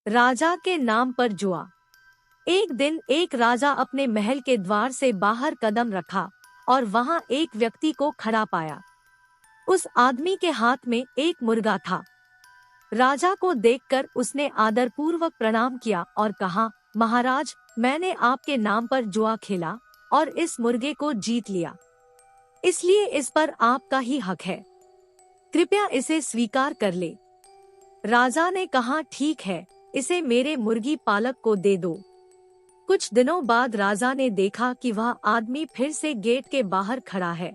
राजा के नाम पर जुआ। एक दिन एक राजा अपने महल के द्वार से बाहर कदम रखा और वहां एक व्यक्ति को खड़ा पाया। उस आदमी के हाथ में एक मुर्गा था। राजा को देखकर उसने आदरपूर्वक प्रणाम किया और कहा, महाराज, मैंने आपके नाम पर जुआ खेला और इस मुर्गे को जीत लिया, इसलिए इस पर आपका ही हक है। कृपया इसे स्वीकार कर ले। राजा ने कहा, ठीक है, इसे मेरे मुर्गी पालक को दे दो। कुछ दिनों बाद राजा ने देखा कि वह आदमी फिर से गेट के बाहर खड़ा है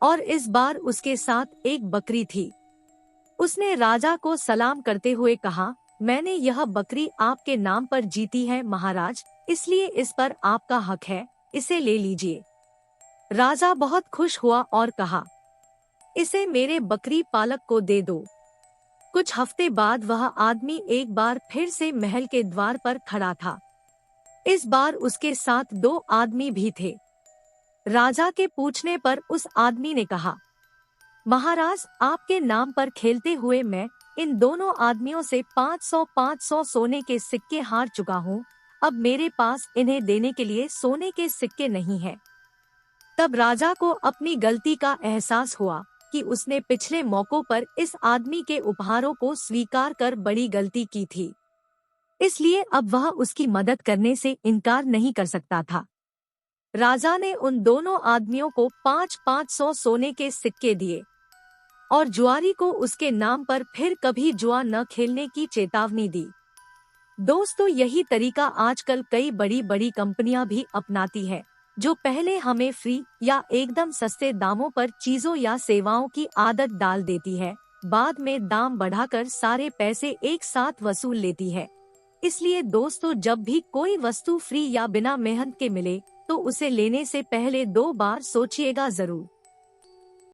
और इस बार उसके साथ एक बकरी थी। उसने राजा को सलाम करते हुए कहा, मैंने यह बकरी आपके नाम पर जीती है महाराज, इसलिए इस पर आपका हक है, इसे ले लीजिए। राजा बहुत खुश हुआ और कहा, इसे मेरे बकरी पालक को दे दो। कुछ हफ्ते बाद वह आदमी एक बार फिर से महल के द्वार पर खड़ा था। इस बार उसके साथ दो आदमी भी थे। राजा के पूछने पर उस आदमी ने कहा, महाराज, आपके नाम पर खेलते हुए मैं इन दोनों आदमियों से 500 सोने के सिक्के हार चुका हूँ। अब मेरे पास इन्हें देने के लिए सोने के सिक्के नहीं हैं। तब राजा को अपनी गलती का एहसास हुआ कि उसने पिछले मौकों पर इस आदमी के उपहारों को स्वीकार कर बड़ी गलती की थी, इसलिए अब वह उसकी मदद करने से इनकार नहीं कर सकता था। राजा ने उन दोनों आदमियों को 500 सोने के सिक्के दिए और जुआरी को उसके नाम पर फिर कभी जुआ न खेलने की चेतावनी दी। दोस्तों, यही तरीका आजकल कई बड़ी बड़ी कंपनियां भी अपनाती है, जो पहले हमें फ्री या एकदम सस्ते दामों पर चीजों या सेवाओं की आदत डाल देती है, बाद में दाम बढ़ाकर सारे पैसे एक साथ वसूल लेती है। इसलिए दोस्तों, जब भी कोई वस्तु फ्री या बिना मेहनत के मिले तो उसे लेने से पहले 2 बार सोचिएगा जरूर।